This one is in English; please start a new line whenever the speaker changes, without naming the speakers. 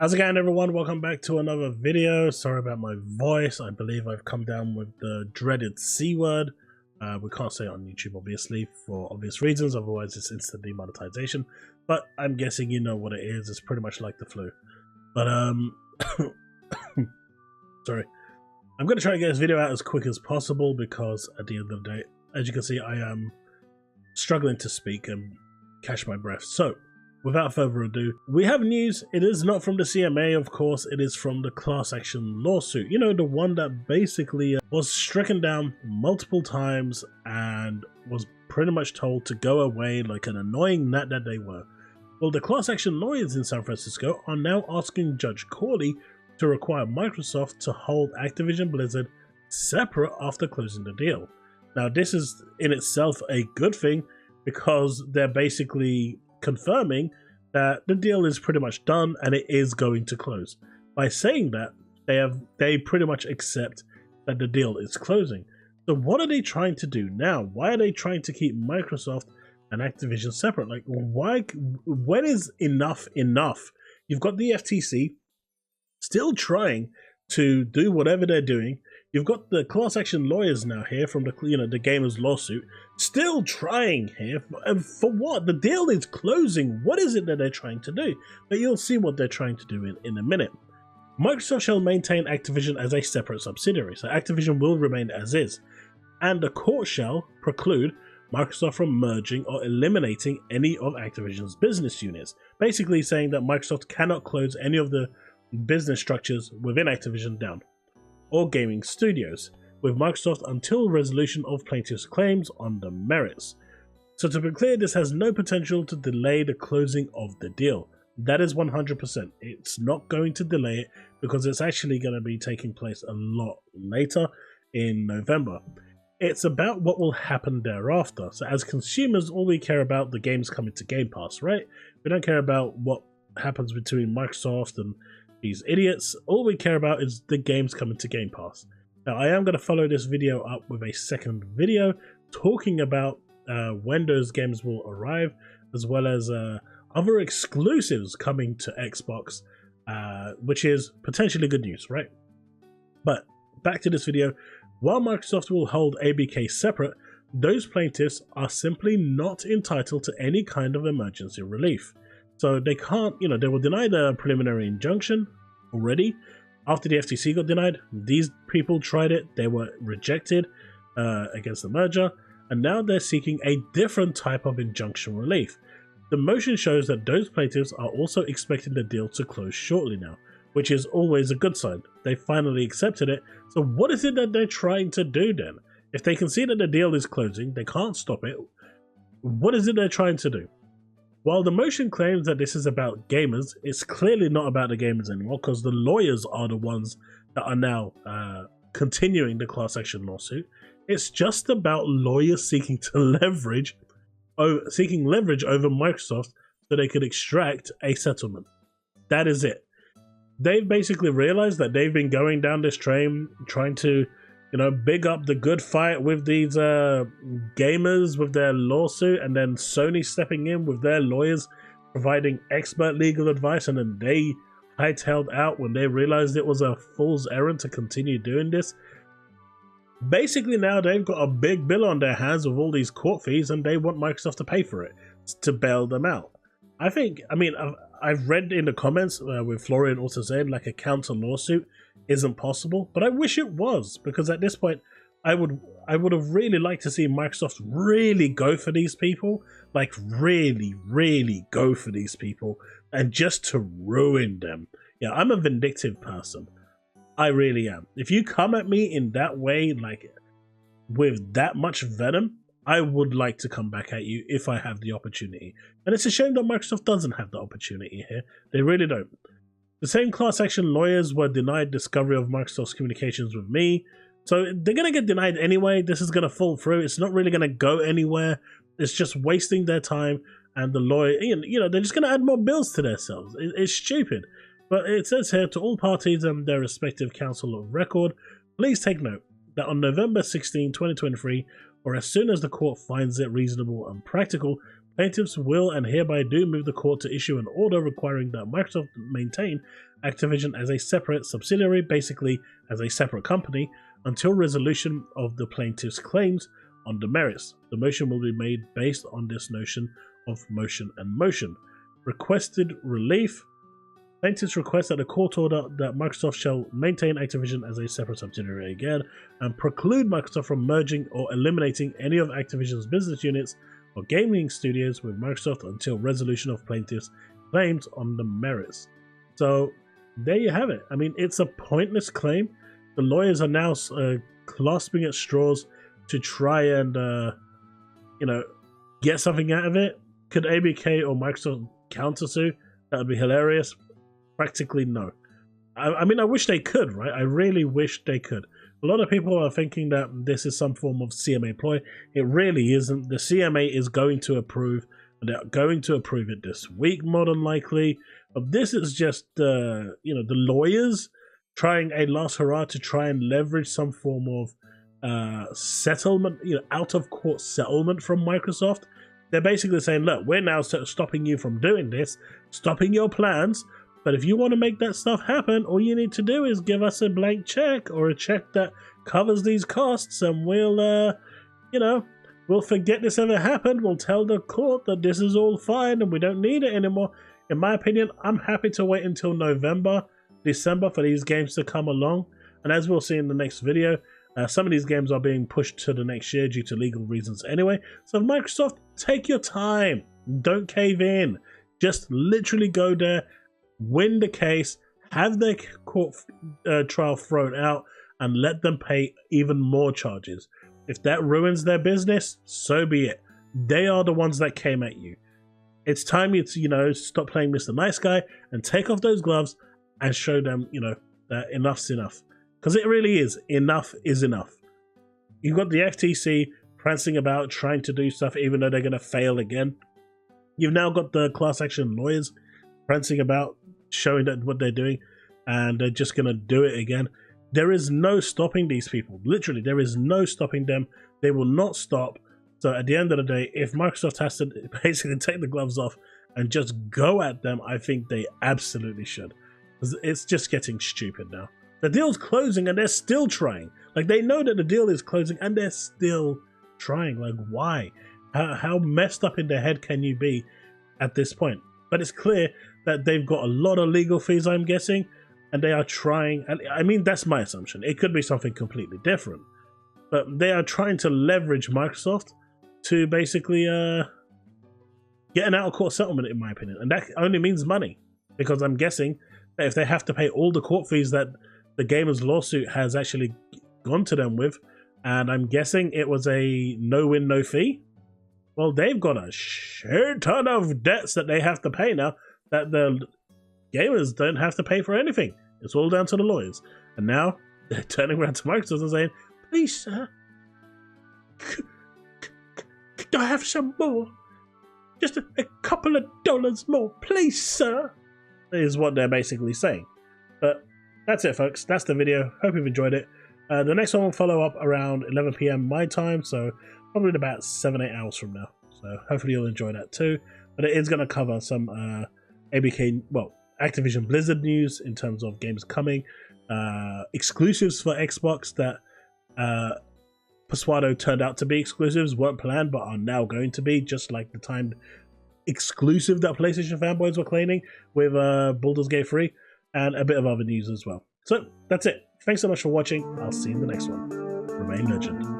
How's it going, everyone? Welcome back to another video. Sorry about my voice. I believe I've come down with the dreaded C word. We can't say it on YouTube, obviously, for obvious reasons. Otherwise, it's instant demonetization. But I'm guessing you know what it is. It's pretty much like the flu. But, sorry. I'm going to try to get this video out as quick as possible because at the end of the day, as you can see, I am struggling to speak and catch my breath. So, without further ado, we have news. It is not from the CMA, of course. It is from the class action lawsuit. You know, the one that basically was stricken down multiple times and was pretty much told to go away like an annoying gnat that they were. Well, the class action lawyers in San Francisco are now asking Judge Corley to require Microsoft to hold Activision Blizzard separate after closing the deal. Now, this is in itself a good thing because they're basically confirming that the deal is pretty much done and it is going to close. By saying that, they pretty much accept that the deal is closing. So what are they trying to do now? Why are they trying to keep Microsoft and Activision separate? Like, why? When is enough enough? You've got the FTC still trying to do whatever they're doing. You've got the class action lawyers now here from the the gamers lawsuit still trying here, and for what? The deal is closing. What is it that they're trying to do? But you'll see what they're trying to do in a minute. Microsoft shall maintain Activision as a separate subsidiary, so Activision will remain as is, and the court shall preclude Microsoft from merging or eliminating any of Activision's business units, basically saying that Microsoft cannot close any of the business structures within Activision down, or gaming studios, with Microsoft until resolution of plaintiffs' claims on the merits. So to be clear, this has no potential to delay the closing of the deal. That is 100%. It's not going to delay it because it's actually going to be taking place a lot later in November. It's about what will happen thereafter. So as consumers, all we care about the games coming to Game Pass, right? We don't care about what happens between Microsoft and these idiots. All we care about is the games coming to Game Pass. Now, I am going to follow this video up with a second video talking about when those games will arrive, as well as other exclusives coming to Xbox, which is potentially good news, right? But back to this video. While Microsoft will hold ABK separate, those plaintiffs are simply not entitled to any kind of emergency relief. So they can't, they were denied a preliminary injunction already after the FTC got denied. These people tried it, they were rejected against the merger, and now they're seeking a different type of injunction relief. The motion shows that those plaintiffs are also expecting the deal to close shortly now, which is always a good sign. They finally accepted it. So what is it that they're trying to do then? If they can see that the deal is closing, they can't stop it. What is it they're trying to do? While the motion claims that this is about gamers, it's clearly not about the gamers anymore because the lawyers are the ones that are now continuing the class action lawsuit. It's just about lawyers seeking leverage over Microsoft so they could extract a settlement. That is it. They've basically realized that they've been going down this train trying to big up the good fight with these gamers with their lawsuit, and then Sony stepping in with their lawyers providing expert legal advice, and then they hightailed out when they realized it was a fool's errand to continue doing this. Basically now they've got a big bill on their hands with all these court fees, and they want Microsoft to pay for it to bail them out. I've read in the comments with Florian also saying like a counter lawsuit isn't possible, but I wish it was, because at this point I would have really liked to see Microsoft really go for these people, like really go for these people and just to ruin them. Yeah, I'm a vindictive person. I really am. If you come at me in that way, like with that much venom, I would like to come back at you if I have the opportunity. And it's a shame that Microsoft doesn't have the opportunity here. They really don't. The same class action lawyers were denied discovery of Microsoft's communications with me. So they're going to get denied anyway. This is going to fall through. It's not really going to go anywhere. It's just wasting their time. And the lawyer, they're just going to add more bills to themselves. It's stupid. But it says here, to all parties and their respective counsel of record, please take note that on November 16, 2023, or as soon as the court finds it reasonable and practical, plaintiffs will and hereby do move the court to issue an order requiring that Microsoft maintain Activision as a separate subsidiary, basically as a separate company, until resolution of the plaintiff's claims on the merits. The motion will be made based on this notion of motion and motion. Requested relief. Plaintiffs request that the court order that Microsoft shall maintain Activision as a separate subsidiary again and preclude Microsoft from merging or eliminating any of Activision's business units or gaming studios with Microsoft until resolution of plaintiffs' claims on the merits. So there you have it. I mean, it's a pointless claim. The lawyers are now clasping at straws to try and, get something out of it. Could ABK or Microsoft countersue? That would be hilarious. Practically no. I mean, I wish they could, right? I really wish they could. A lot of people are thinking that this is some form of CMA ploy. It really isn't. The CMA is going to approve, and they're going to approve it this week, more than likely. But this is just, the lawyers trying a last hurrah to try and leverage some form of settlement, out of court settlement from Microsoft. They're basically saying, look, we're now stopping you from doing this, stopping your plans. But if you want to make that stuff happen, all you need to do is give us a blank check or a check that covers these costs, and we'll forget this ever happened. We'll tell the court that this is all fine and we don't need it anymore. In my opinion, I'm happy to wait until November, December for these games to come along. And as we'll see in the next video, some of these games are being pushed to the next year due to legal reasons anyway. So Microsoft, take your time. Don't cave in. Just literally go there, win the case, have their court trial thrown out, and let them pay even more charges. If that ruins their business, so be it. They are the ones that came at you. It's time you to, stop playing Mr. Nice Guy and take off those gloves and show them, that enough's enough. Because it really is. Enough is enough. You've got the FTC prancing about trying to do stuff even though they're going to fail again. You've now got the class action lawyers prancing about showing that what they're doing, and they're just going to do it again. There is no stopping these people. Literally, there is no stopping them. They will not stop. So at the end of the day, if Microsoft has to basically take the gloves off and just go at them, I think they absolutely should. It's just getting stupid now. The deal's closing and they're still trying. Like, they know that the deal is closing and they're still trying. Like, why? How messed up in their head can you be at this point? But it's clear that they've got a lot of legal fees, I'm guessing, and they are trying. I mean, that's my assumption. It could be something completely different. But they are trying to leverage Microsoft to basically get an out-of-court settlement, in my opinion. And that only means money. Because I'm guessing that if they have to pay all the court fees that the gamers' lawsuit has actually gone to them with, and I'm guessing it was a no-win, no-fee, well, they've got a shit ton of debts that they have to pay now that the gamers don't have to pay for anything. It's all down to the lawyers. And now they're turning around to Microsoft and saying, please, sir, could I have some more? Just a couple of dollars more, please, sir, is what they're basically saying. But that's it, folks. That's the video. Hope you've enjoyed it. The next one will follow up around 11 PM my time, so probably in about 7-8 hours from now. So hopefully you'll enjoy that too. But it is going to cover some ABK, well, Activision Blizzard news in terms of games coming, exclusives for Xbox that Persuado turned out to be exclusives, weren't planned but are now going to be, just like the timed exclusive that PlayStation fanboys were claiming with Baldur's Gate 3, and a bit of other news as well. So that's it. Thanks so much for watching. I'll see you in the next one. Remain legend.